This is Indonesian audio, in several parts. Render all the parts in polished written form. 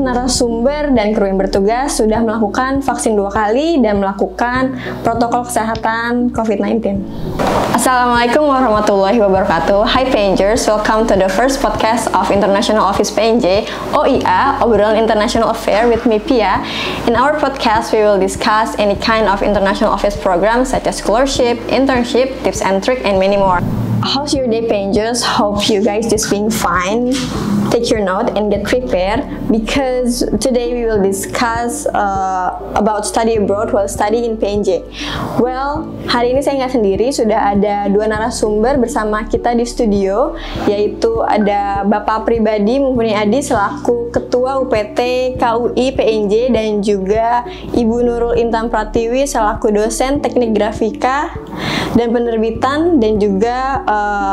narasumber dan kru yang bertugas sudah melakukan vaksin 2 kali dan melakukan protokol kesehatan COVID-19. Assalamualaikum warahmatullahi wabarakatuh. Hi Pangers, welcome to the first podcast of International Office PNJ, OIA, Obrolan International Affair with me Pia. In our podcast, we will discuss any kind of international office programs such as scholarship, internship, tips and tricks, and many more. How's your day, Pangers? Hope you guys just being fine. Take your note and get prepared because today we will discuss about study abroad while study in PNJ. Well, hari ini saya nggak sendiri, sudah ada 2 narasumber bersama kita di studio, yaitu ada Bapak Pribadi Mumpuni Adi selaku Ketua UPT KUI PNJ dan juga Ibu Nurul Intan Pratiwi selaku dosen Teknik Grafika dan Penerbitan dan juga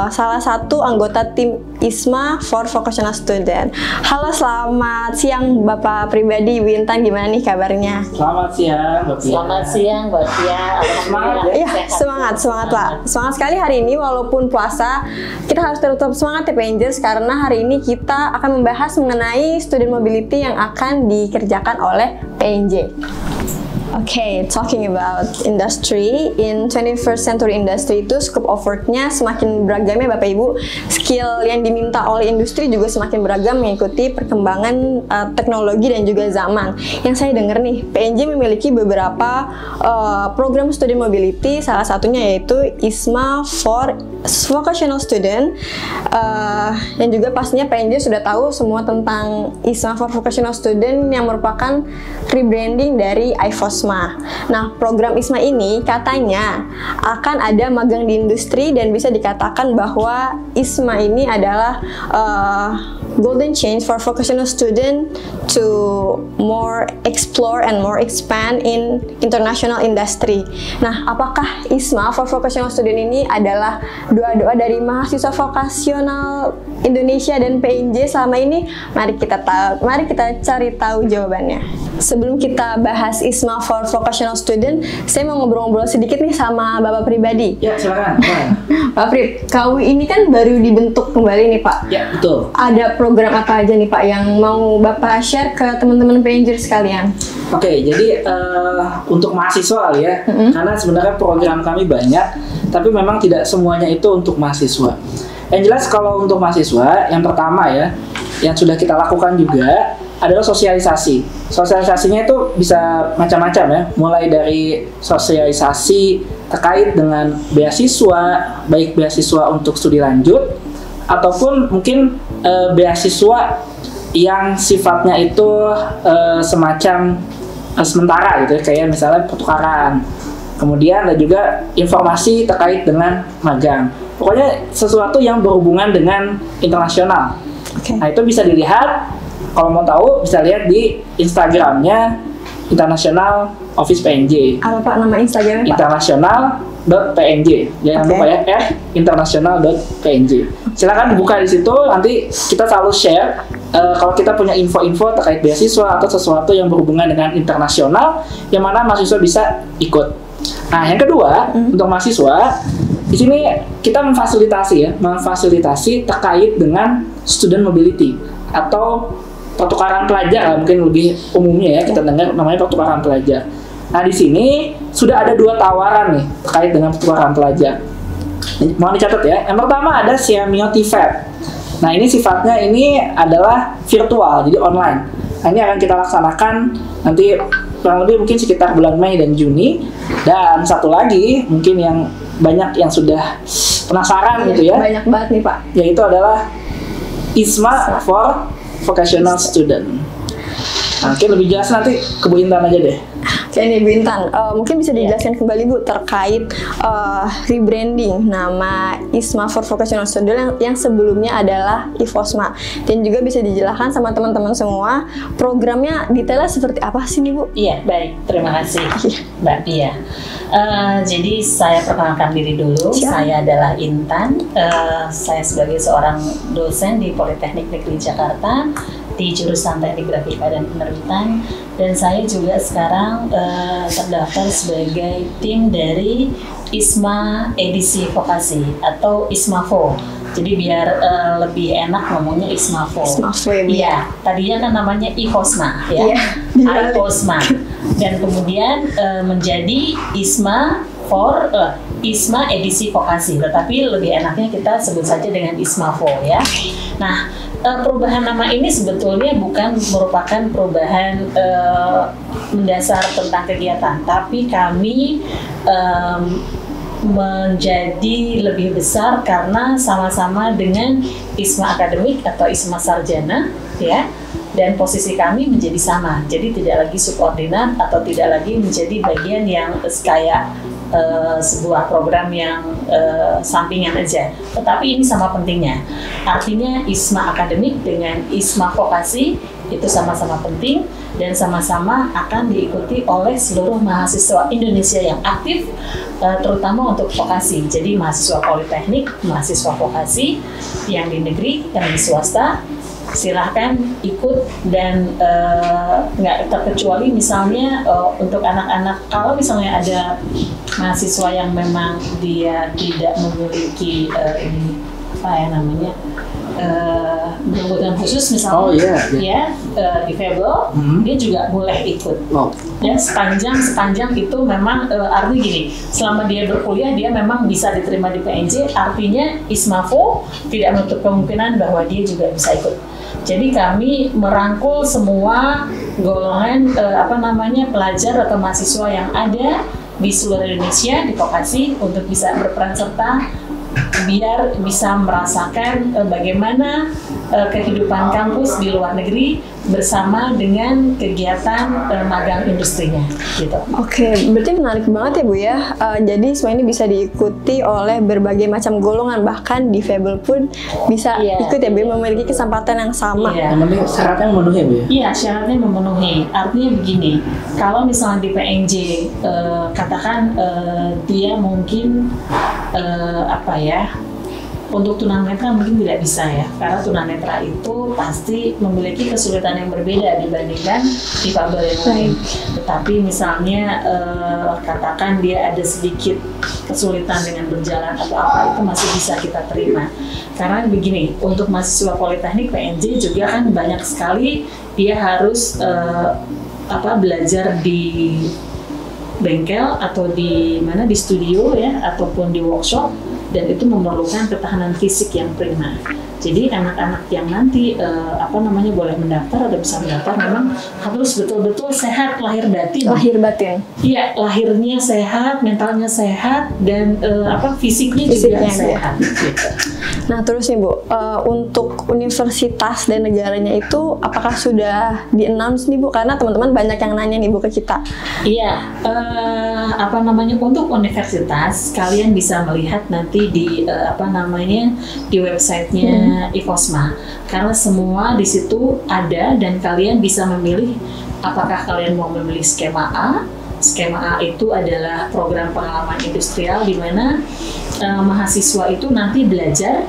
salah satu anggota tim ISMA for Vocational Student. Halo, selamat siang Bapak Pribadi, Ibu Intan, gimana nih kabarnya? Selamat siang, Mbak Pia. Selamat siang, Mbak Pia. Semangat ya? Iya, semangat Pak. Semangat sekali hari ini walaupun puasa. Kita harus tetap semangat ya Pangers karena hari ini kita akan membahas mengenai student mobility yang akan dikerjakan oleh PNJ. Okay, talking about industry, in 21st century industry itu scope of work-nya semakin beragam ya Bapak Ibu. Skill yang diminta oleh industri juga semakin beragam mengikuti perkembangan teknologi dan juga zaman. Yang saya dengar nih, PNJ memiliki beberapa program student mobility, salah satunya yaitu ISMA for Vocational Student. Dan juga pastinya PNJ sudah tahu semua tentang ISMA for Vocational Student yang merupakan rebranding dari IVOSMA. Nah, program ISMA ini katanya akan ada magang di industri dan bisa dikatakan bahwa ISMA ini adalah golden change for vocational student to more explore and more expand in international industry. Nah, apakah ISMA for vocational student ini adalah doa-doa dari mahasiswa vokasional Indonesia dan PNJ selama ini? Mari kita cari tahu jawabannya. Sebelum kita bahas ISMA for Vocational Student, saya mau ngobrol-ngobrol sedikit nih sama Bapak Pribadi. Ya, silakan. Pak Prib, KUI ini kan baru dibentuk kembali nih Pak. Ya, betul. Ada program apa aja nih Pak yang mau Bapak share ke teman-teman PNJ sekalian? Oke, jadi untuk mahasiswa kali ya, karena sebenarnya program kami banyak, tapi memang tidak semuanya itu untuk mahasiswa. Yang jelas kalau untuk mahasiswa, yang pertama ya, yang sudah kita lakukan juga adalah sosialisasi. Sosialisasinya itu bisa macam-macam ya, mulai dari sosialisasi terkait dengan beasiswa, baik beasiswa untuk studi lanjut, ataupun mungkin beasiswa yang sifatnya itu semacam sementara gitu ya, kayak misalnya pertukaran. Kemudian ada juga informasi terkait dengan magang. Pokoknya sesuatu yang berhubungan dengan internasional. Okay. Nah, itu bisa dilihat, kalau mau tahu bisa lihat di Instagramnya International Office PNJ. Apa Pak nama Instagramnya Pak? International.pnj. Jangan lupa ya, international.pnj. Silakan buka di situ, nanti kita selalu share kalau kita punya info-info terkait beasiswa atau sesuatu yang berhubungan dengan internasional yang mana mahasiswa bisa ikut. Nah, yang kedua, untuk mahasiswa di sini kita memfasilitasi terkait dengan student mobility atau pertukaran pelajar, mungkin lebih umumnya ya kita dengar namanya pertukaran pelajar. Nah, di sini sudah ada 2 tawaran nih terkait dengan pertukaran pelajar. Mohon dicatat ya. Yang pertama ada Siamio TVET. Nah, ini sifatnya ini adalah virtual, jadi online. Nah, ini akan kita laksanakan nanti kurang lebih mungkin sekitar bulan Mei dan Juni. Dan satu lagi mungkin yang banyak yang sudah penasaran gitu ya. Banyak banget nih Pak. Yaitu adalah ISMA for Vocational Student. Nah, mungkin lebih jelas nanti ke Bu Intan aja deh. Oke nih Bu Intan, mungkin bisa dijelaskan kembali Bu terkait rebranding nama ISMA for Vocational Student yang sebelumnya adalah IVOSMA, dan juga bisa dijelaskan sama teman-teman semua programnya detailnya seperti apa sih nih Bu? Iya, baik. Terima kasih Mbak Pia. Jadi saya perkenalkan diri dulu. Siap. Saya adalah Intan. Saya sebagai seorang dosen di Politeknik Negeri Jakarta di jurusan Teknik Grafika dan Penerbitan. dan saya juga sekarang terdaftar sebagai tim dari ISMA Edisi Vokasi atau ISMAVO. Jadi biar lebih enak ngomongnya ISMAVO. ISMAVO ya, Bu. Iya, tadinya kan namanya IHOSMA ya. Iya, IHOSMA. Dan kemudian menjadi ISMA ISMA Edisi Vokasi. Tetapi lebih enaknya kita sebut saja dengan ISMAVO ya. Nah, perubahan nama ini sebetulnya bukan merupakan perubahan mendasar tentang kegiatan, tapi kami menjadi lebih besar karena sama-sama dengan ISMA akademik atau ISMA sarjana ya, dan posisi kami menjadi sama, jadi tidak lagi subordinat atau tidak lagi menjadi bagian yang kayak sebuah program yang sampingan aja, tetapi ini sama pentingnya. Artinya ISMA akademik dengan ISMA vokasi itu sama-sama penting dan sama-sama akan diikuti oleh seluruh mahasiswa Indonesia yang aktif, terutama untuk vokasi. Jadi mahasiswa politeknik, mahasiswa vokasi yang di negeri, yang di swasta, silahkan ikut dan nggak terkecuali misalnya untuk anak-anak, kalau misalnya ada mahasiswa yang memang dia tidak memiliki ini apa ya namanya kebutuhan khusus misalnya difabel, dia juga boleh ikut. Dan sepanjang itu memang artinya gini, selama dia berkuliah dia memang bisa diterima di PNJ, artinya ISMAVO tidak menutup kemungkinan bahwa dia juga bisa ikut. Jadi kami merangkul semua golongan pelajar atau mahasiswa yang ada di seluruh Indonesia di vokasi untuk bisa berperan serta biar bisa merasakan bagaimana kehidupan kampus di luar negeri bersama dengan kegiatan magang industrinya gitu. Oke, berarti menarik banget ya Bu ya. Jadi semua ini bisa diikuti oleh berbagai macam golongan, bahkan difabel pun bisa ikut ya Bu, memiliki kesempatan yang sama. Yang penting syaratnya memenuhi Bu ya? Iya, syaratnya memenuhi. Artinya begini, kalau misalnya di PNJ katakan dia mungkin untuk tunanetra mungkin tidak bisa ya, karena tunanetra itu pasti memiliki kesulitan yang berbeda dibandingkan difabel yang lain. Tetapi misalnya katakan dia ada sedikit kesulitan dengan berjalan atau apa, itu masih bisa kita terima. Karena begini, untuk mahasiswa politeknik PNJ juga kan banyak sekali dia harus belajar di bengkel atau di studio ya, ataupun di workshop, dan itu memerlukan ketahanan fisik yang prima. Jadi anak-anak yang nanti boleh mendaftar atau bisa mendaftar memang harus betul-betul sehat lahir batin. Lahir batin. Iya, lahirnya sehat, mentalnya sehat, dan fisiknya juga sehat. Gitu. Nah terus nih Bu, untuk universitas dan negaranya itu apakah sudah di-announce nih Bu? Karena teman-teman banyak yang nanya nih Bu ke kita. Iya, untuk universitas kalian bisa melihat nanti di di websitenya IFOSMA, karena semua di situ ada dan kalian bisa memilih apakah kalian mau memilih skema A. Skema A itu adalah program pengalaman industrial di mana mahasiswa itu nanti belajar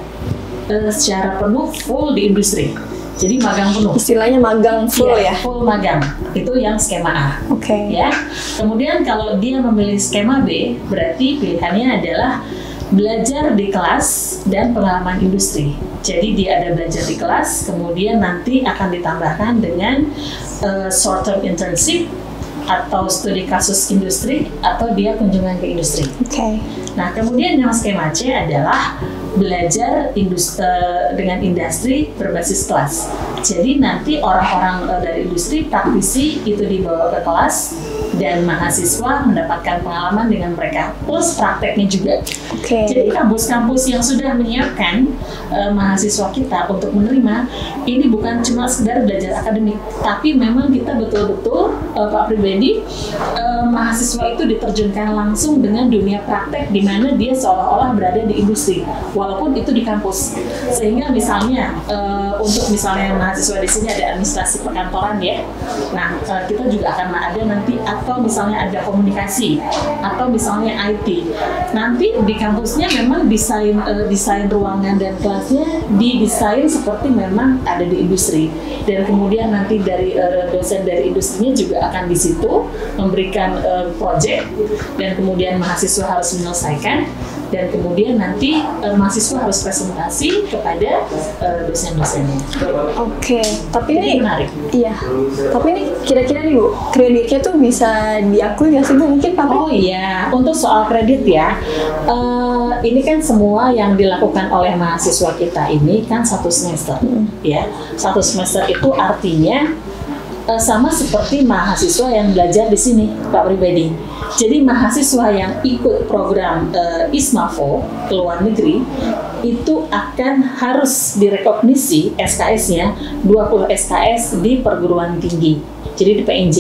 secara penuh full di industri. Jadi magang penuh. Istilahnya magang full ya? Full magang. Itu yang skema A. Oke. Ya. Kemudian kalau dia memilih skema B, berarti pilihannya adalah belajar di kelas dan pengalaman industri. Jadi dia ada belajar di kelas, kemudian nanti akan ditambahkan dengan short term internship atau studi kasus industri, atau dia kunjungan ke industri. Oke. Nah, kemudian yang skema C adalah belajar dengan industri berbasis kelas. Jadi nanti orang-orang dari industri, praktisi itu dibawa ke kelas dan mahasiswa mendapatkan pengalaman dengan mereka, plus prakteknya juga. Oke. Jadi kampus-kampus yang sudah menyiapkan mahasiswa kita untuk menerima, ini bukan cuma sekedar belajar akademik, tapi memang kita betul-betul Pak Pribadi, mahasiswa itu diterjunkan langsung dengan dunia praktek di mana dia seolah-olah berada di industri, walaupun itu di kampus. Sehingga misalnya untuk misalnya mahasiswa di sini ada administrasi perkantoran ya. Nah, kita juga akan ada nanti atau misalnya ada komunikasi atau misalnya IT. Nanti di kampusnya memang desain ruangan dan kelasnya didesain seperti memang ada di industri. Dan kemudian nanti dari dosen dari industrinya juga akan di situ memberikan project dan kemudian mahasiswa harus menyelesaikan. Dan kemudian nanti mahasiswa harus presentasi kepada dosen-dosennya. Oke, tapi Jadi ini menarik. iya. Tapi ini kira-kira nih Bu, kreditnya tuh bisa diakui nggak sih Bu? Mungkin Pak? Oh iya, untuk soal kredit ya, ini kan semua yang dilakukan oleh mahasiswa kita ini kan 1 semester, ya. 1 semester itu artinya sama seperti mahasiswa yang belajar di sini, Pak Pribadi. Jadi mahasiswa yang ikut program ISMAVO ke luar negeri itu akan harus direkognisi SKS-nya 20 SKS di perguruan tinggi. Jadi di PNJ.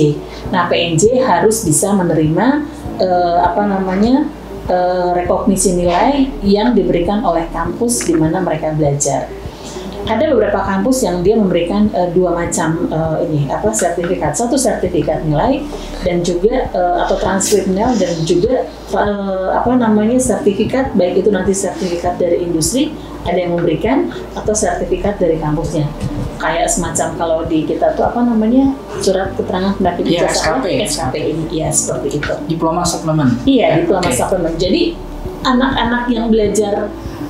Nah, PNJ harus bisa menerima rekognisi nilai yang diberikan oleh kampus di mana mereka belajar. Ada beberapa kampus yang dia memberikan 2 macam sertifikat, 1 sertifikat nilai dan juga atau transkrip nilai dan juga sertifikat, baik itu nanti sertifikat dari industri ada yang memberikan atau sertifikat dari kampusnya. Kayak semacam kalau di kita tuh surat keterangan pendapat ijazah SKP ini, ya seperti itu. Diploma suplemen. Iya, diploma suplemen. Jadi anak-anak yang belajar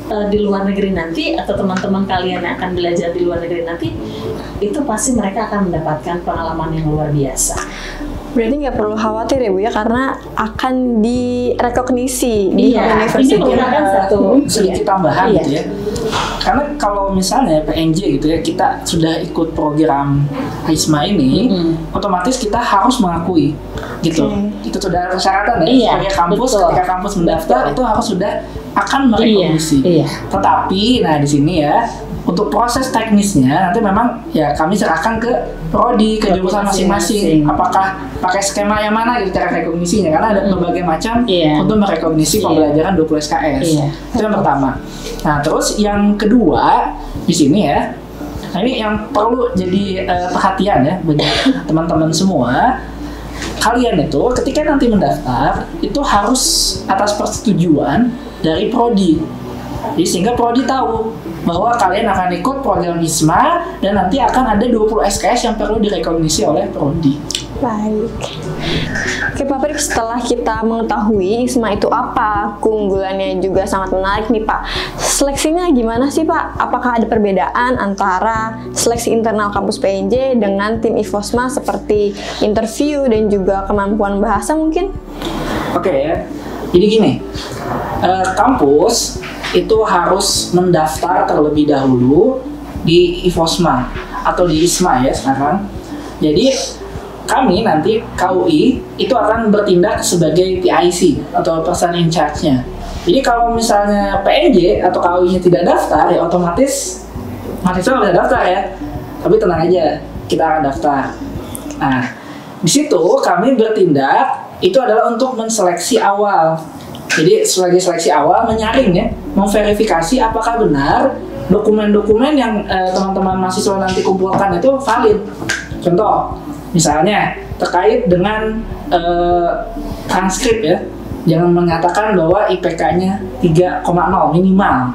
di luar negeri nanti atau teman-teman kalian yang akan belajar di luar negeri nanti itu pasti mereka akan mendapatkan pengalaman yang luar biasa. Berarti nggak perlu khawatir ya Bu ya, karena akan direkognisi di Ini universitas. merupakan satu sedikit tambahan gitu ya. Karena kalau misalnya PNJ gitu ya, kita sudah ikut program HISMA ini, otomatis kita harus mengakui gitu. Itu sudah persyaratan ya. Sebagai kampus, ketika kampus mendaftar itu harus sudah akan merekognisi. Tetapi, nah di sini ya, untuk proses teknisnya nanti memang ya kami serahkan ke prodi, ke jurusan masing-masing. Apakah pakai skema yang mana gitu cara rekognisinya? Karena ada berbagai macam untuk merekognisi pembelajaran 20 SKS. Itu yang pertama. Nah, terus yang kedua di sini ya, nah ini yang perlu jadi perhatian ya bagi teman-teman semua. Kalian itu ketika nanti mendaftar itu harus atas persetujuan dari prodi. Jadi sehingga prodi tahu bahwa kalian akan ikut program ISMA dan nanti akan ada 20 SKS yang perlu direkognisi oleh prodi. Baik. Oke Pak Prik, setelah kita mengetahui ISMA itu apa, keunggulannya juga sangat menarik nih Pak. Seleksinya gimana sih Pak? Apakah ada perbedaan antara seleksi internal kampus PNJ dengan tim IFOSMA seperti interview dan juga kemampuan bahasa mungkin? Oke ya, jadi gini, kampus itu harus mendaftar terlebih dahulu di IFOSMA atau di ISMA ya sekarang. Jadi kami nanti KUI itu akan bertindak sebagai PIC atau person in charge-nya. Jadi kalau misalnya PNJ atau KUI-nya tidak daftar ya otomatis mahasiswa bisa daftar ya. Tapi tenang aja, kita akan daftar. Nah, di situ kami bertindak itu adalah untuk menseleksi awal. Jadi sebagai seleksi awal menyaring ya, memverifikasi apakah benar dokumen-dokumen yang teman-teman mahasiswa nanti kumpulkan itu valid. Contoh, misalnya terkait dengan transkrip ya, jangan menyatakan bahwa IPK-nya 3,0 minimal.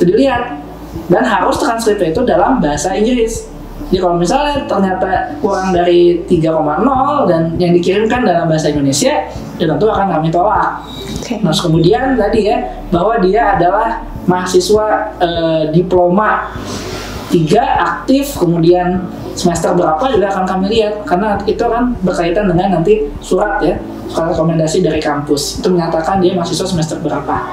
Itu dilihat dan harus transkripnya itu dalam bahasa Inggris. Jadi kalau misalnya ternyata kurang dari 3,0 dan yang dikirimkan dalam bahasa Indonesia, ya tentu akan kami tolak. Nah, kemudian tadi ya, bahwa dia adalah mahasiswa diploma 3 aktif, kemudian semester berapa juga akan kami lihat, karena itu kan berkaitan dengan nanti surat ya, surat rekomendasi dari kampus, itu menyatakan dia mahasiswa semester berapa.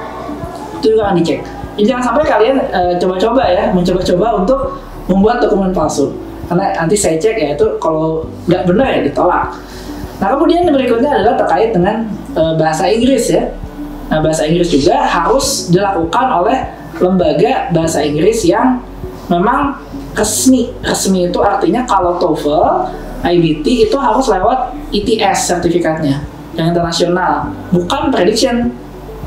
Itu juga akan dicek. Jadi jangan sampai kalian coba-coba ya, mencoba-coba untuk membuat dokumen palsu. Karena nanti saya cek ya, itu kalau nggak benar ya ditolak. Nah kemudian yang berikutnya adalah terkait dengan bahasa Inggris ya. Nah bahasa Inggris juga harus dilakukan oleh lembaga bahasa Inggris yang memang resmi. Resmi itu artinya kalau TOEFL, IBT itu harus lewat ITS sertifikatnya, yang internasional, bukan prediction.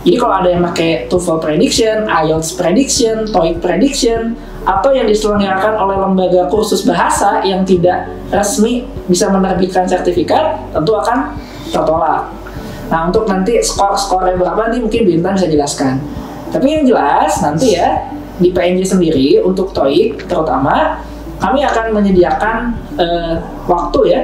Jadi kalau ada yang pakai TOEFL prediction, IELTS prediction, TOEIC prediction, atau yang diselenggarakan oleh lembaga kursus bahasa yang tidak resmi bisa menerbitkan sertifikat, tentu akan tertolak. Nah, untuk nanti skor-skornya berapa nanti mungkin Bintan bisa jelaskan. Tapi yang jelas nanti ya di PNJ sendiri untuk TOEIC terutama kami akan menyediakan waktu ya,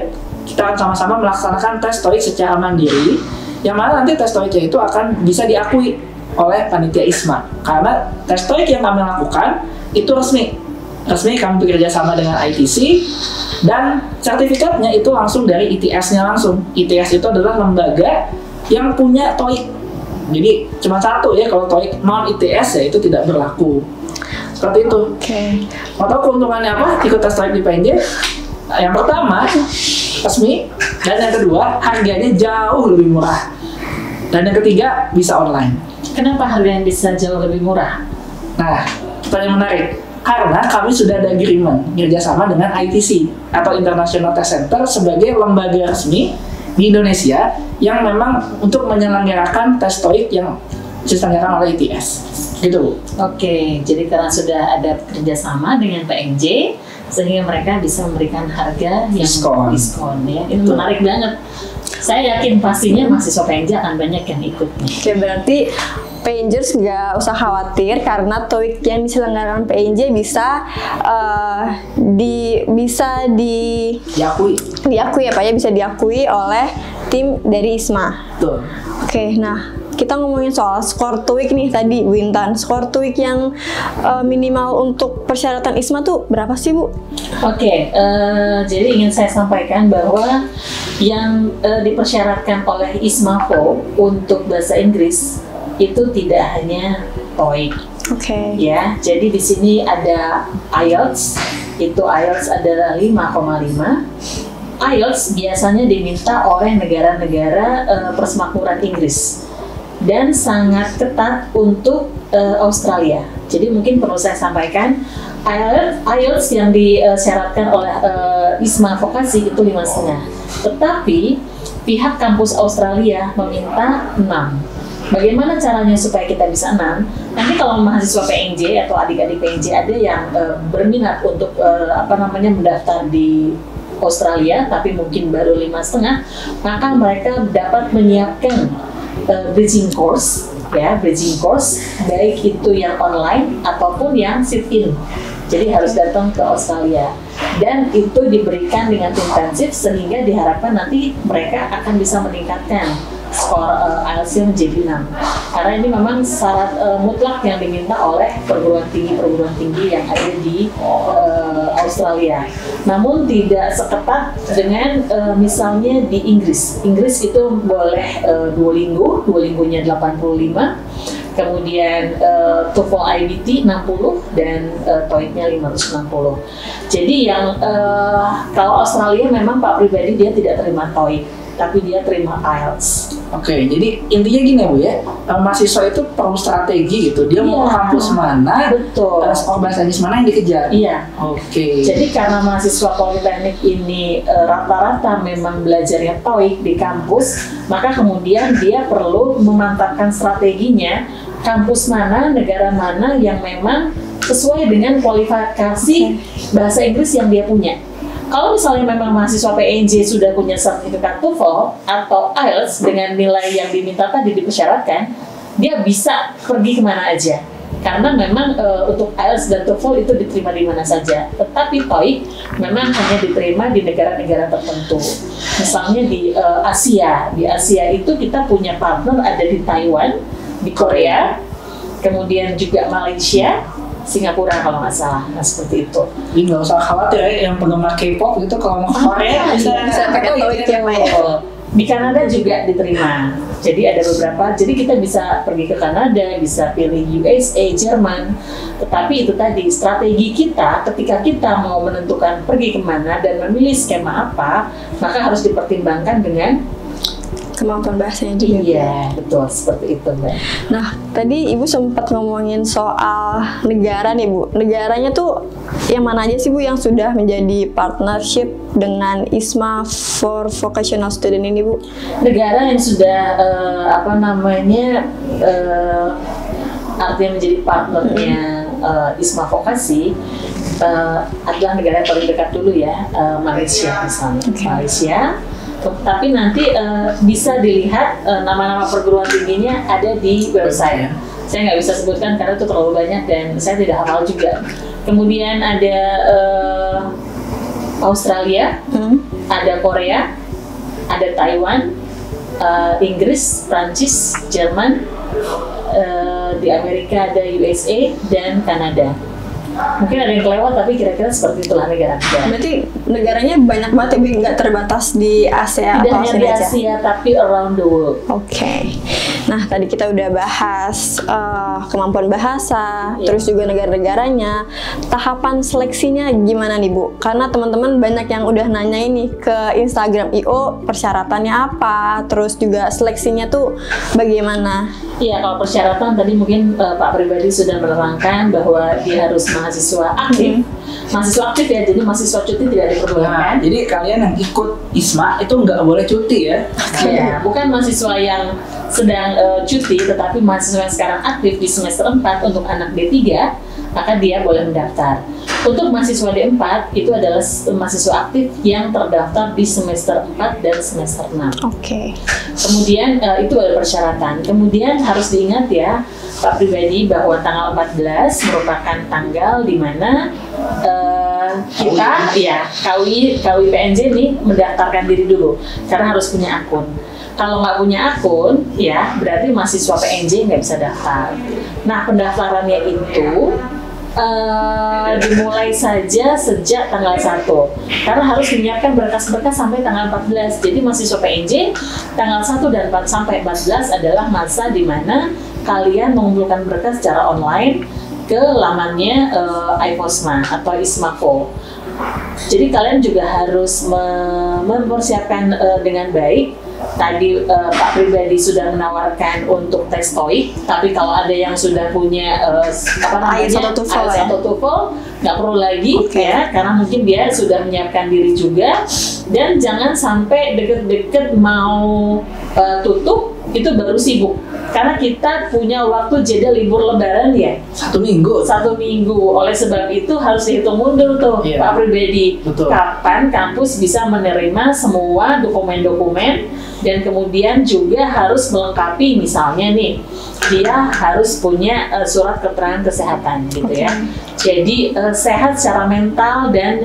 kita akan sama-sama melaksanakan tes TOEIC secara mandiri, yang mana nanti tes TOEIC itu akan bisa diakui oleh panitia ISMA, karena tes TOEIC yang kami lakukan itu resmi kami bekerja sama dengan ITC, dan sertifikatnya itu langsung dari ITS-nya langsung. ITS itu adalah lembaga yang punya TOEIC, jadi cuma satu ya, kalau TOEIC non ITS ya itu tidak berlaku. Seperti itu. Mau tahu keuntungannya apa ikut tes TOEIC di PNJ? Yang pertama, resmi, dan yang kedua harganya jauh lebih murah, dan yang ketiga bisa online. Kenapa harganya bisa jauh lebih murah? Nah, pertanyaan menarik. Karena kami sudah ada agreement kerjasama dengan ITC atau International Test Center sebagai lembaga resmi di Indonesia yang memang untuk menyelenggarakan tes TOEIC yang diselenggarakan oleh ITS. Gitu, Bu. Oke, jadi karena sudah ada kerjasama dengan PNJ, sehingga mereka bisa memberikan harga yang diskon ya. Itu menarik banget. Saya yakin pastinya mahasiswa PNJ akan banyak yang ikut nih. Oke, berarti PNJers nggak usah khawatir karena TOEIC yang diselenggarakan PNJ bisa diakui ya Pak ya, bisa diakui oleh tim dari ISMA. Betul. Oke, nah kita ngomongin soal skor TOEIC nih tadi, Bu Intan. Skor TOEIC yang minimal untuk persyaratan ISMA tuh berapa sih, Bu? Oke, jadi ingin saya sampaikan bahwa yang dipersyaratkan oleh ISMAFO untuk bahasa Inggris itu tidak hanya TOEIC. Oke. Ya, jadi di sini ada IELTS, itu IELTS adalah 5,5. IELTS biasanya diminta oleh negara-negara persemakmuran Inggris dan sangat ketat untuk Australia. Jadi mungkin perlu saya sampaikan, IELTS yang disyaratkan oleh ISMA Vokasi itu 5,5. Tetapi pihak kampus Australia meminta 6. Bagaimana caranya supaya kita bisa 6? Nanti kalau mahasiswa PNJ atau adik-adik PNJ ada yang berminat untuk mendaftar di Australia, tapi mungkin baru 5,5, maka mereka dapat menyiapkan bridging course, ya, bridging course, baik itu yang online ataupun yang sit-in. Jadi harus datang ke Australia, dan itu diberikan dengan intensif sehingga diharapkan nanti mereka akan bisa meningkatkan skor IELTS menjadi 6. Karena ini memang syarat mutlak yang diminta oleh perguruan tinggi yang ada di Australia. Namun tidak seketat dengan misalnya di Inggris. Inggris itu boleh Duolingo-nya 85. Kemudian TOEFL IBT 60 dan TOEIC-nya 560. Jadi yang kalau Australia memang Pak pribadi dia tidak terima TOEIC, tapi dia terima IELTS. Oke, jadi intinya gini Bu ya, mahasiswa itu perlu strategi gitu. Dia mau kampus mana, skor bahasa Inggris mana yang dikejar. Iya. Oke. Jadi karena mahasiswa politeknik ini rata-rata memang belajarnya TOEIC di kampus, maka kemudian dia perlu memantapkan strateginya, kampus mana, negara mana yang memang sesuai dengan kualifikasi bahasa Inggris yang dia punya. Kalau misalnya memang mahasiswa PNJ sudah punya sertifikat TOEFL atau IELTS dengan nilai yang diminta tadi dipersyaratkan, dia bisa pergi kemana aja. Karena memang untuk IELTS dan TOEFL itu diterima di mana saja. Tetapi TOEIC memang hanya diterima di negara-negara tertentu. Misalnya di Asia. Di Asia itu kita punya partner ada di Taiwan, di Korea, kemudian juga Malaysia, Singapura kalau nggak salah. Nah seperti itu. Jadi nggak usah khawatir ya, yang penggemar K-pop gitu kalau mau ke Korea bisa pakai TOEIC ya, Pak ya. Di Kanada juga diterima. Jadi ada beberapa. Jadi kita bisa pergi ke Kanada, bisa pilih USA, Jerman. Tetapi itu tadi strategi kita ketika kita mau menentukan pergi kemana dan memilih skema apa, maka harus dipertimbangkan dengan kemampuan bahasanya juga. Iya, betul, seperti itu, Mbak. Nah, tadi Ibu sempat ngomongin soal negara nih, Bu. Negaranya tuh yang mana aja sih, Bu, yang sudah menjadi partnership dengan ISMA for Vocational Student ini, Bu? Negara yang sudah artinya menjadi partnernya ISMA vokasi adalah negara yang paling dekat dulu ya, Malaysia misalnya. Malaysia. Tapi nanti bisa dilihat nama-nama perguruan tingginya ada di website. Saya nggak bisa sebutkan karena itu terlalu banyak dan saya tidak hafal juga. Kemudian ada Australia, ada Korea, ada Taiwan, Inggris, Prancis, Jerman, di Amerika ada USA dan Kanada. Mungkin ada yang kelewat tapi kira-kira seperti itulah negara-negara. Berarti negaranya banyak banget ya, nggak terbatas di Asia Tidak atau hanya di Asia tapi around the world. Oke. Nah, tadi kita udah bahas kemampuan bahasa, terus juga negara-negaranya. Tahapan seleksinya gimana nih, Bu? Karena teman-teman banyak yang udah nanya ini ke Instagram IO, persyaratannya apa, terus juga seleksinya tuh bagaimana? Iya, kalau persyaratan tadi mungkin Pak Pribadi sudah menerangkan bahwa dia harus mahasiswa aktif. Mahasiswa aktif ya, jadi mahasiswa cuti tidak diperbolehkan. Nah, jadi kalian yang ikut ISMA itu nggak boleh cuti ya? Iya, bukan mahasiswa yang sedang cuti, tetapi mahasiswa yang sekarang aktif di semester 4 untuk anak D3, maka dia boleh mendaftar. Untuk mahasiswa D4 itu adalah mahasiswa aktif yang terdaftar di semester 4 dan semester 6. Oke. Kemudian itu ada persyaratan. Kemudian harus diingat ya Pak Pribadi bahwa tanggal 14 merupakan tanggal di mana kita ya KWI PNJ nih mendaftarkan diri dulu karena harus punya akun. Kalau nggak punya akun, ya berarti mahasiswa PNJ nggak bisa daftar. Nah, pendaftarannya itu dimulai saja sejak tanggal 1 karena harus menyiapkan berkas-berkas sampai tanggal 14. Jadi mahasiswa PNJ tanggal 1 dan 4 sampai 14 adalah masa di mana kalian mengumpulkan berkas secara online ke lamannya iPosma atau Ismako. Jadi kalian juga harus mempersiapkan dengan baik. Tadi Pak Pribadi sudah menawarkan untuk tes TOEIC, tapi kalau ada yang sudah punya IELTS atau TOEFL nggak perlu lagi ya, karena mungkin dia sudah menyiapkan diri juga. Dan jangan sampai deket-deket mau tutup itu baru sibuk, karena kita punya waktu jeda libur lebaran ya 1 minggu. 1 minggu. Oleh sebab itu harus dihitung mundur tuh Pak Pribadi. Betul. Kapan kampus bisa menerima semua dokumen-dokumen, dan kemudian juga harus melengkapi, misalnya nih dia harus punya surat keterangan kesehatan gitu ya. Jadi sehat secara mental dan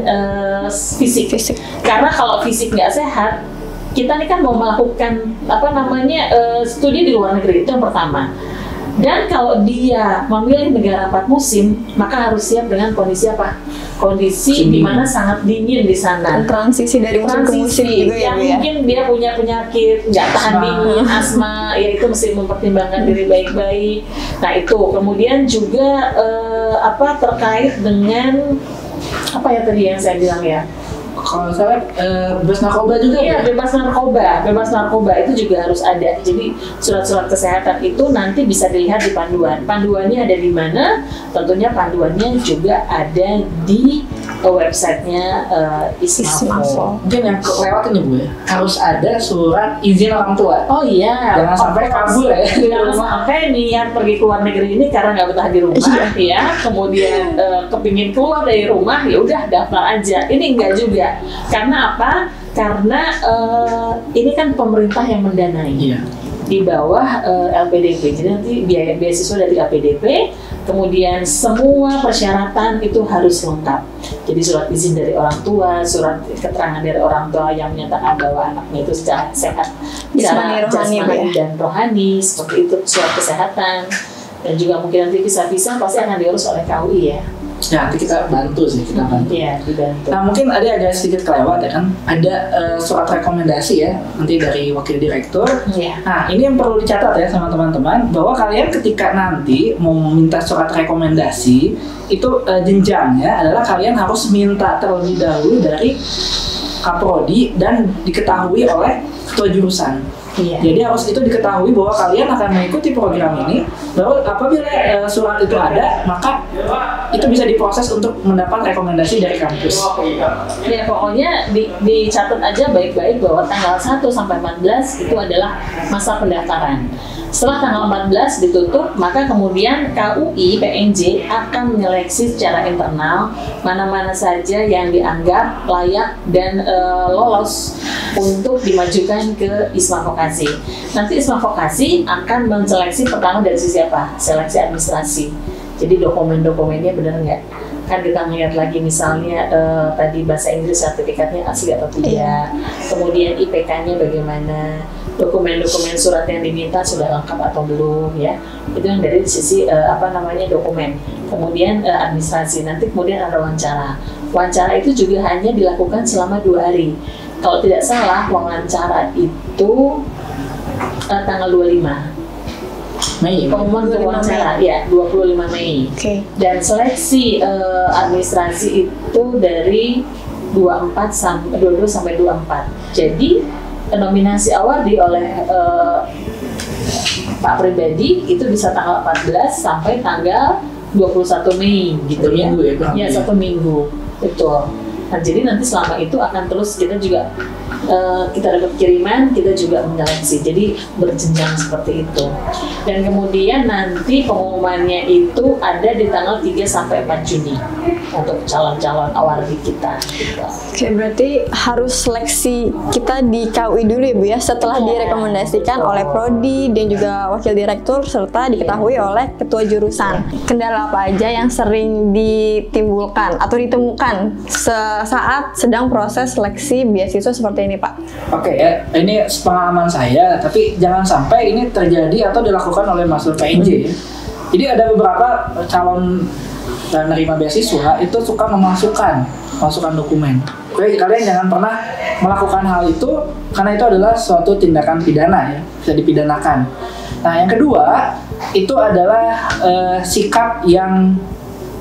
fisik. Karena kalau fisik nggak sehat, kita ini kan mau melakukan studi di luar negeri, itu yang pertama. Dan kalau dia memilih negara 4 musim, maka harus siap dengan kondisi apa? Kondisi di mana sangat dingin di sana. Transisi dari musim ke musim juga ya, Bu ya. Mungkin dia punya penyakit nggak tahan dingin, asma, ya itu mesti mempertimbangkan diri baik-baik. Nah itu, kemudian juga terkait dengan apa ya tadi yang saya bilang ya? Kalau saya bebas narkoba juga. Iya, bebas narkoba itu juga harus ada. Jadi surat-surat kesehatan itu nanti bisa dilihat di panduan. Panduannya ada di mana? Tentunya panduannya juga ada di websitenya Ismako. Mungkin yang kelewat ini Bu ya, harus ada surat izin orang tua. Oh iya, jangan sampai kabur ya. Jangan sampai niat pergi ke luar negeri ini karena nggak betah di rumah ya. Kemudian kepingin keluar dari rumah, ya udah daftar aja. Ini enggak juga. Karena apa? Karena ini kan pemerintah yang mendanai. Iya. Di bawah LPDP. Jadi nanti biaya beasiswa dari LPDP, kemudian semua persyaratan itu harus lengkap. Jadi surat izin dari orang tua, surat keterangan dari orang tua yang menyatakan bahwa anaknya itu secara sehat, secara jasmani dan rohani, seperti itu, surat kesehatan, dan juga mungkin nanti visa-visa pasti akan diurus oleh KUI ya. Ya, nanti kita bantu sih, Iya, dibantu. Nah, mungkin ada agak sedikit kelewat ya kan, ada surat rekomendasi ya, nanti dari wakil direktur. Iya. Nah, ini yang perlu dicatat ya sama teman-teman, bahwa kalian ketika nanti mau minta surat rekomendasi, itu jenjangnya adalah kalian harus minta terlebih dahulu dari Kaprodi dan diketahui oleh ketua jurusan. Iya. Jadi harus itu diketahui bahwa kalian akan mengikuti program ini. Baru apabila surat itu ada, maka itu bisa diproses untuk mendapat rekomendasi dari kampus. Ya pokoknya dicatat aja baik-baik bahwa tanggal 1 sampai 14 itu adalah masa pendaftaran. Setelah tanggal 14 ditutup, maka kemudian KUI PNJ akan menyeleksi secara internal mana-mana saja yang dianggap layak dan lolos untuk dimajukan ke ISMA Vokasi. Nanti ISMA Vokasi akan menseleksi pertama dari sisi apa? Seleksi administrasi. Jadi dokumen-dokumennya benar nggak? Kan kita melihat lagi misalnya tadi bahasa Inggris sertifikatnya asli atau tidak, kemudian IPK-nya bagaimana, dokumen-dokumen surat yang diminta sudah lengkap atau belum ya, itu yang dari sisi dokumen. Kemudian administrasi, nanti kemudian ada wawancara itu juga hanya dilakukan selama 2 hari. Kalau tidak salah wawancara itu tanggal 25 Mei, pengumuman wawancara ya 25 Mei. Oke. Dan seleksi administrasi itu dari 22 sampai 24. Jadi nominasi awardee oleh Pak Pribadi itu bisa tanggal 14 sampai tanggal 21 Mei gitu ya. Minggu ya, 1 minggu. Betul. Nah, jadi nanti selama itu akan terus kita juga kita dapat kiriman, kita juga menyeleksi. Jadi berjenjang seperti itu. Dan kemudian nanti pengumumannya itu ada di tanggal 3 sampai 4 Juni untuk calon-calon awardee kita. Gitu. Oke, berarti harus seleksi kita di KUI dulu ya Bu ya, setelah direkomendasikan oleh Prodi dan juga Wakil Direktur serta diketahui oleh Ketua Jurusan. Kendala apa aja yang sering ditimbulkan atau ditemukan saat sedang proses seleksi beasiswa seperti ini Pak? Oke ya, ini pengalaman saya, tapi jangan sampai ini terjadi atau dilakukan oleh mahasiswa PNJ ya. Jadi ada beberapa calon penerima beasiswa itu suka memasukkan dokumen. Oke, kalian jangan pernah melakukan hal itu karena itu adalah suatu tindakan pidana ya, bisa dipidanakan. Nah, yang kedua itu adalah sikap yang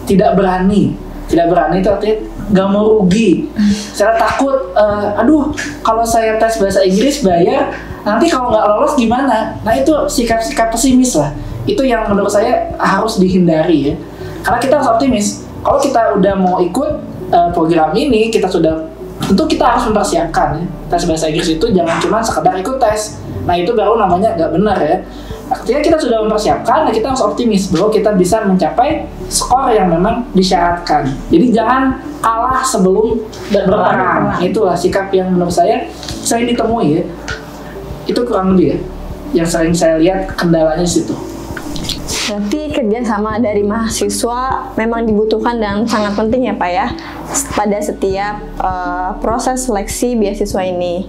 tidak berani. Tidak berani itu artinya gak mau rugi. Saya takut, aduh kalau saya tes bahasa Inggris bayar, nanti kalau nggak lolos gimana? Nah itu sikap-sikap pesimis lah. Itu yang menurut saya harus dihindari ya. Karena kita harus optimis. Kalau kita udah mau ikut program ini, tentu kita harus mempersiapkan ya. Tes bahasa Inggris itu jangan cuma sekedar ikut tes. Nah itu baru namanya nggak benar ya. Ketika kita sudah mempersiapkan, kita harus optimis bahwa kita bisa mencapai skor yang memang disyaratkan. Jadi jangan kalah sebelum berperang. Itulah sikap yang menurut saya sering ditemui ya. Itu kurang lebih ya, yang sering saya lihat kendalanya di situ. Berarti kerjasama dari mahasiswa memang dibutuhkan dan sangat penting ya Pak ya pada setiap proses seleksi beasiswa ini.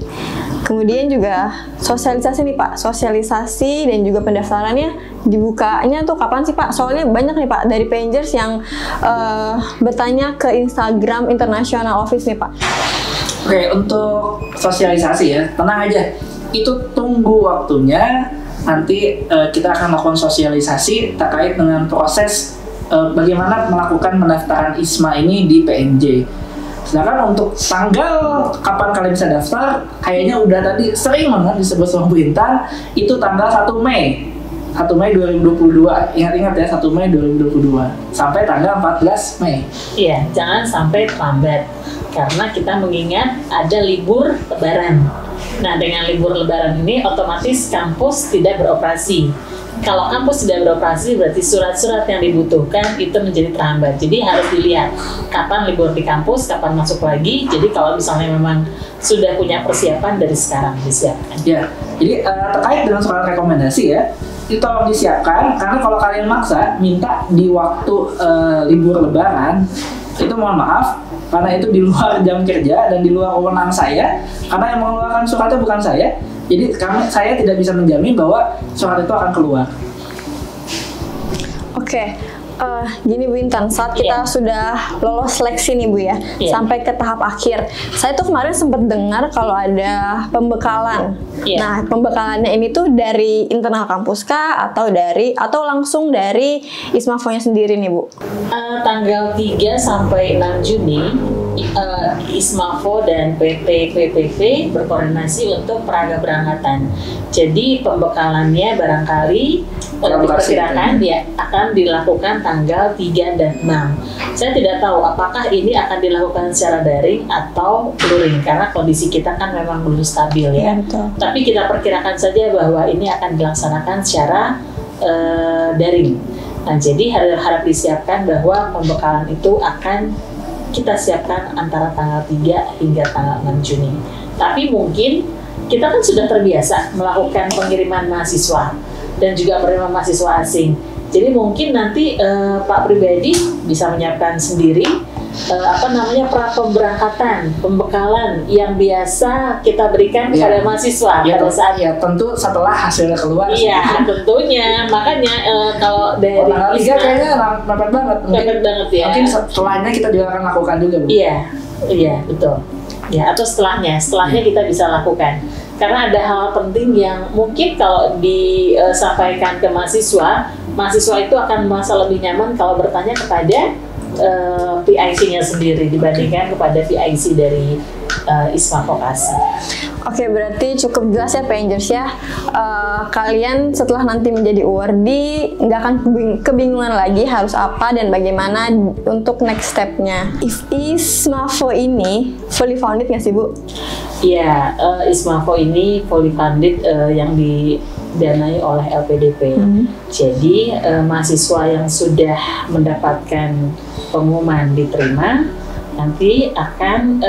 Kemudian juga sosialisasi nih Pak, sosialisasi dan juga pendaftarannya dibukanya tuh kapan sih Pak? Soalnya banyak nih Pak dari Pengers yang bertanya ke Instagram International Office nih Pak. Oke, untuk sosialisasi ya, tenang aja. Itu tunggu waktunya, nanti kita akan melakukan sosialisasi terkait dengan proses bagaimana melakukan pendaftaran ISMA ini di PNJ. Sedangkan untuk tanggal kapan kalian bisa daftar, kayaknya udah tadi sering banget disebut sama Bu Intan, itu tanggal 1 Mei. 1 Mei 2022, ingat-ingat ya 1 Mei 2022 sampai tanggal 14 Mei. Iya, jangan sampai terlambat karena kita mengingat ada libur Lebaran. Nah, dengan libur Lebaran ini otomatis kampus tidak beroperasi. Kalau kampus tidak beroperasi berarti surat-surat yang dibutuhkan itu menjadi terhambat. Jadi harus dilihat kapan libur di kampus, kapan masuk lagi. Jadi kalau misalnya memang sudah punya persiapan dari sekarang disiapkan. Ya, jadi terkait dengan surat rekomendasi ya, itu tolong disiapkan karena kalau kalian maksa minta di waktu libur Lebaran, itu mohon maaf karena itu di luar jam kerja dan di luar wewenang saya, karena yang mengeluarkan suratnya bukan saya. Jadi saya tidak bisa menjamin bahwa surat itu akan keluar. Oke, gini Bu Intan, saat kita sudah lolos seleksi nih Bu ya, sampai ke tahap akhir. Saya tuh kemarin sempat dengar kalau ada pembekalan. Nah, pembekalannya ini tuh dari internal kampus kah atau langsung dari ISMAVO-nya sendiri nih Bu? Tanggal 3 sampai 6 Juni Ismafo dan PT PPV berkoordinasi untuk peraga berangkatan. Jadi pembekalannya barangkali diperkirakan ya akan dilakukan tanggal 3 dan 6. Saya tidak tahu apakah ini akan dilakukan secara daring atau luring karena kondisi kita kan memang belum stabil ya. Tapi kita perkirakan saja bahwa ini akan dilaksanakan secara daring. Nah, jadi harap disiapkan bahwa pembekalan itu akan kita siapkan antara tanggal 3 hingga tanggal 6 Juni. Tapi mungkin kita kan sudah terbiasa melakukan pengiriman mahasiswa dan juga menerima mahasiswa asing. Jadi mungkin nanti Pak pribadi bisa menyiapkan sendiri pemberangkatan, pembekalan yang biasa kita berikan kepada mahasiswa pada saat tentu setelah hasilnya keluar. Iya, tentunya. Makanya kalau dari ISMA kayaknya rapat banget. Rapat banget ya. Mungkin setelahnya kita juga akan lakukan juga, Bu. Iya, betul. Ya, atau setelahnya kita bisa lakukan. Karena ada hal penting yang mungkin kalau disampaikan ke mahasiswa itu akan merasa lebih nyaman kalau bertanya kepada PIC-nya sendiri dibandingkan kepada PIC dari ISMA Vokasi. Oke, berarti cukup jelas ya Pengers ya. Kalian setelah nanti menjadi awardee nggak akan kebingungan lagi harus apa dan bagaimana untuk next step-nya. ISMAVO ini fully funded nggak sih, Bu? Iya, ISMAVO ini fully funded yang didanai oleh LPDP. Jadi mahasiswa yang sudah mendapatkan pengumuman diterima nanti akan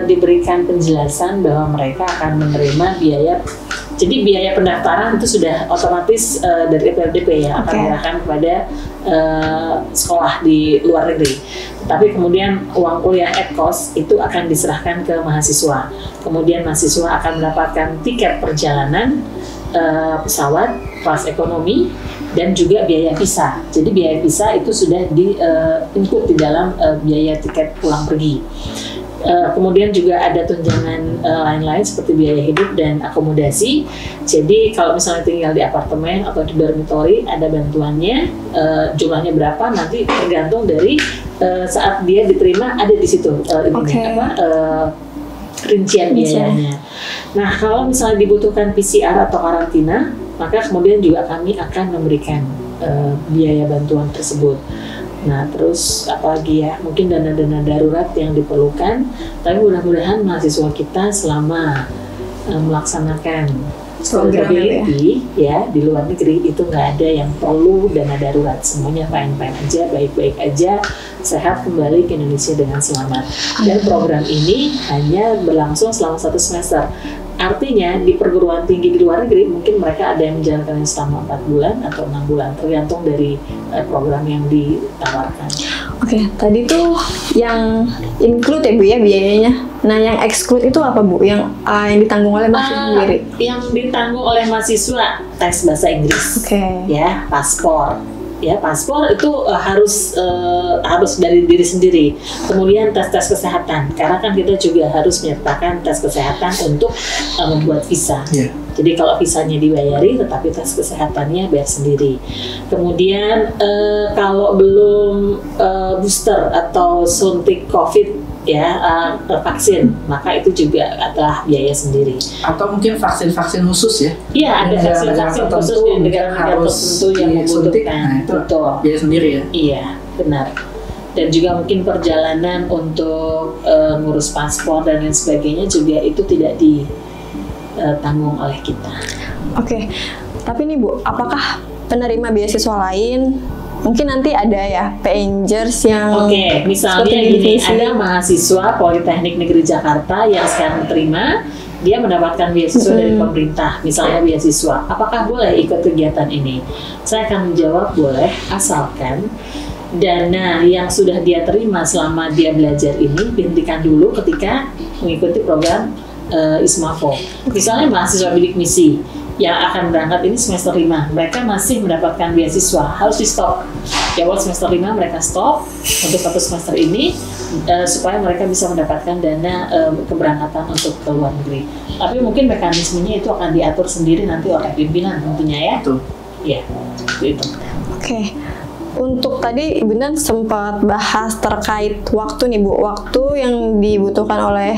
diberikan penjelasan bahwa mereka akan menerima biaya. Jadi biaya pendaftaran itu sudah otomatis dari LPDP ya akan diarahkan kepada sekolah di luar negeri. Tapi kemudian uang kuliah at cost itu akan diserahkan ke mahasiswa. Kemudian mahasiswa akan mendapatkan tiket perjalanan pesawat kelas ekonomi dan juga biaya visa. Jadi biaya visa itu sudah di-include di dalam biaya tiket pulang pergi. Kemudian juga ada tunjangan lain-lain seperti biaya hidup dan akomodasi. Jadi kalau misalnya tinggal di apartemen atau di dormitory ada bantuannya, jumlahnya berapa nanti tergantung dari saat dia diterima ada di situ rincian biayanya. Nah, kalau misalnya dibutuhkan PCR atau karantina, maka kemudian juga kami akan memberikan biaya bantuan tersebut. Nah, terus apalagi ya, mungkin dana-dana darurat yang diperlukan, tapi mudah-mudahan mahasiswa kita selama melaksanakan mobility ya di luar negeri itu nggak ada yang perlu dana darurat, semuanya fine-fine aja, baik-baik aja, sehat kembali ke Indonesia dengan selamat. Dan program ini hanya berlangsung selama 1 semester. Artinya di perguruan tinggi di luar negeri mungkin mereka ada yang menjalankannya selama 4 bulan atau 6 bulan tergantung dari program yang ditawarkan. Oke, tadi tuh yang include ya Bu ya biayanya. Nah, yang exclude itu apa Bu? Yang ditanggung oleh mahasiswa sendiri? Yang ditanggung oleh mahasiswa tes bahasa Inggris, ya, paspor. Ya, paspor itu harus dari diri sendiri. Kemudian tes kesehatan, karena kan kita juga harus menyertakan tes kesehatan untuk membuat visa. Jadi kalau visanya dibayari, tetapi tes kesehatannya bayar sendiri. Kemudian kalau belum booster atau suntik COVID vaksin, maka itu juga adalah biaya sendiri. Atau mungkin vaksin-vaksin khusus ya? Iya, ada vaksin-vaksin khusus di negara-negara tertentu yang membutuhkan. Nah, itu biaya sendiri ya? Iya, benar. Dan juga mungkin perjalanan untuk ngurus paspor dan lain sebagainya juga itu tidak ditanggung oleh kita. Oke, tapi nih Bu, apakah penerima beasiswa lain mungkin nanti ada ya Pengers yang misalnya gini, ada mahasiswa Politeknik Negeri Jakarta yang sekarang terima, dia mendapatkan beasiswa dari pemerintah, misalnya beasiswa, apakah boleh ikut kegiatan ini? Saya akan menjawab boleh, asalkan dana yang sudah dia terima selama dia belajar ini dihentikan dulu ketika mengikuti program ISMAVO. Misalnya mahasiswa bidik misi yang akan berangkat ini semester 5, mereka masih mendapatkan beasiswa, harus di stop. Ya, buat semester 5 mereka stop untuk 1 semester ini supaya mereka bisa mendapatkan dana keberangkatan untuk ke luar negeri. Tapi mungkin mekanismenya itu akan diatur sendiri nanti oleh pimpinan tentunya ya. Betul. Iya, itu. Oke. Untuk tadi Ibu Nan sempat bahas terkait waktu nih Bu, waktu yang dibutuhkan oleh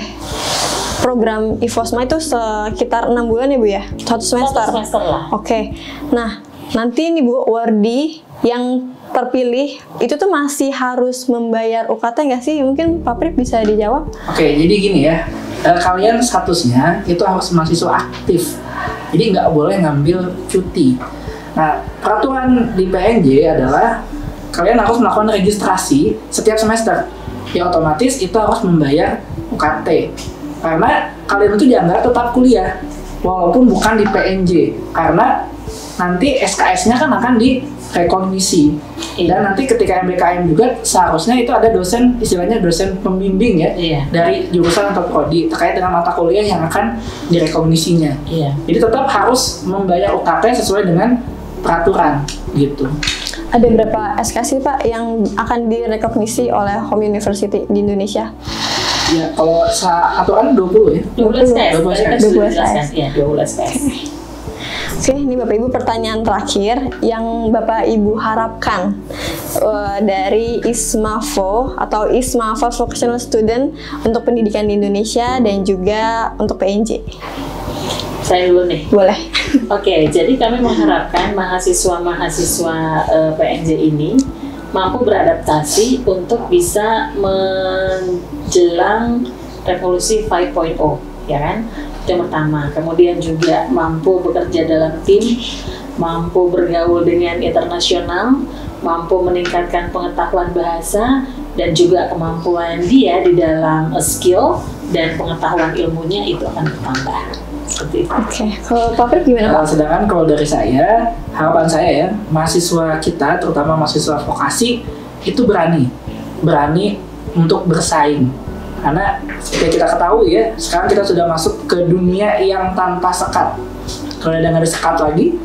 program IFOSMA itu sekitar 6 bulan ya Bu ya? 1 semester? 1 semester lah. Oke, nah nanti nih Bu, wardi yang terpilih itu tuh masih harus membayar UKT nggak sih? Mungkin Pak Prip bisa dijawab? Oke, jadi gini ya, kalian statusnya itu harus mahasiswa aktif, jadi nggak boleh ngambil cuti. Nah, peraturan di PNJ adalah kalian harus melakukan registrasi setiap semester. Ya otomatis itu harus membayar UKT. Karena kalian itu dianggap tetap kuliah walaupun bukan di PNJ. Karena nanti SKS-nya kan akan direkognisi. Dan nanti ketika MBKM juga seharusnya itu ada dosen, istilahnya dosen pembimbing ya, dari jurusan atau prodi terkait dengan mata kuliah yang akan direkognisinya. Jadi tetap harus membayar UKT sesuai dengan peraturan gitu. Ada berapa SKS sih Pak yang akan direkognisi oleh Home University di Indonesia? Ya, kalau aturan 20 ya. 12 SKS. 12 SKS. Ya, 12 SKS. Oke, ini Bapak Ibu pertanyaan terakhir yang Bapak Ibu harapkan dari ISMAVO atau ISMA for Vocational Student untuk pendidikan di Indonesia dan juga untuk PNJ. Saya dulu nih. Boleh. Oke, jadi kami mengharapkan mahasiswa-mahasiswa PNJ ini mampu beradaptasi untuk bisa menjelang revolusi 5.0, ya kan? Itu yang pertama. Kemudian juga mampu bekerja dalam tim, mampu bergaul dengan internasional, mampu meningkatkan pengetahuan bahasa, dan juga kemampuan dia di dalam skill dan pengetahuan ilmunya itu akan bertambah. Seperti itu. Oke, kalau Pak Prip gimana Pak? Sedangkan kalau dari saya, harapan saya ya, mahasiswa kita, terutama mahasiswa vokasi, itu berani untuk bersaing. Karena seperti kita ketahui ya, sekarang kita sudah masuk ke dunia yang tanpa sekat. Kalau udah nggak ada sekat lagi,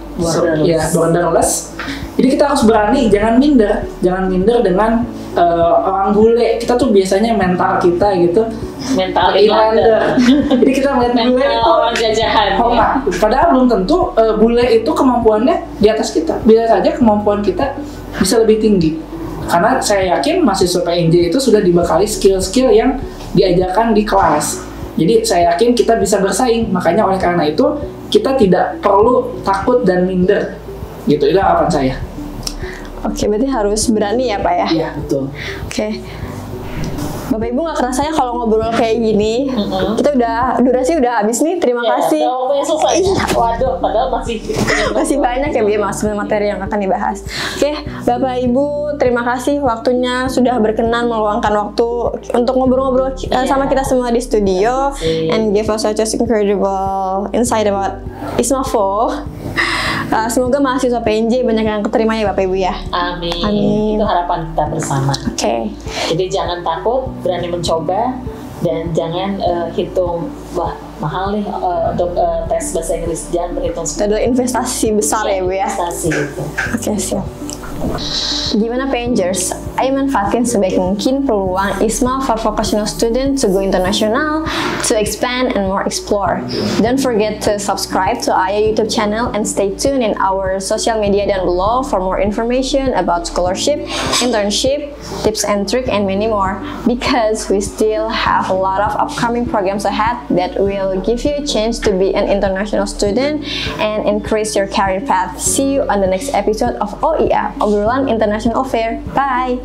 borderless. Jadi kita harus berani, jangan minder dengan orang bule. Kita tuh biasanya mental kita gitu, mental Islander. Jadi kita melihat bule itu orang jajahan. Padahal belum tentu bule itu kemampuannya di atas kita. Bisa saja kemampuan kita bisa lebih tinggi. Karena saya yakin mahasiswa PNJ itu sudah dibekali skill-skill yang diajarkan di kelas. Jadi saya yakin kita bisa bersaing. Makanya oleh karena itu kita tidak perlu takut dan minder. Gitu, itu harapan saya. Oke, berarti harus berani ya Pak ya? Iya, betul. Oke. Bapak Ibu nggak kerasa ya kalau ngobrol kayak gini, kita durasi udah habis nih. Terima kasih. Udah selesai. Waduh, padahal masih banyak ya masih materi yang akan dibahas. Oke, Bapak Ibu, terima kasih waktunya sudah berkenan meluangkan waktu untuk ngobrol-ngobrol sama kita semua di studio and give us such incredible insight about ISMAVO. Semoga mahasiswa PNJ banyak yang keterima ya Bapak Ibu ya. Amin. Itu harapan kita bersama. Oke. Jadi jangan takut, berani mencoba, dan jangan hitung mahal nih untuk tes bahasa Inggris, jangan berhitung. Itu adalah investasi besar ya Bu ya. Investasi itu. Oke, siap. Gimana PNJers? Ayo manfaatkan sebaik mungkin peluang ISMA for Vocational Student to go international, to expand and more explore. Don't forget to subscribe to Aya YouTube channel and stay tuned in our social media down below for more information about scholarship, internship, tips and tricks, and many more. Because we still have a lot of upcoming programs ahead that will give you a chance to be an international student and increase your career path. See you on the next episode of OIA, Obrolan International Affair. Bye!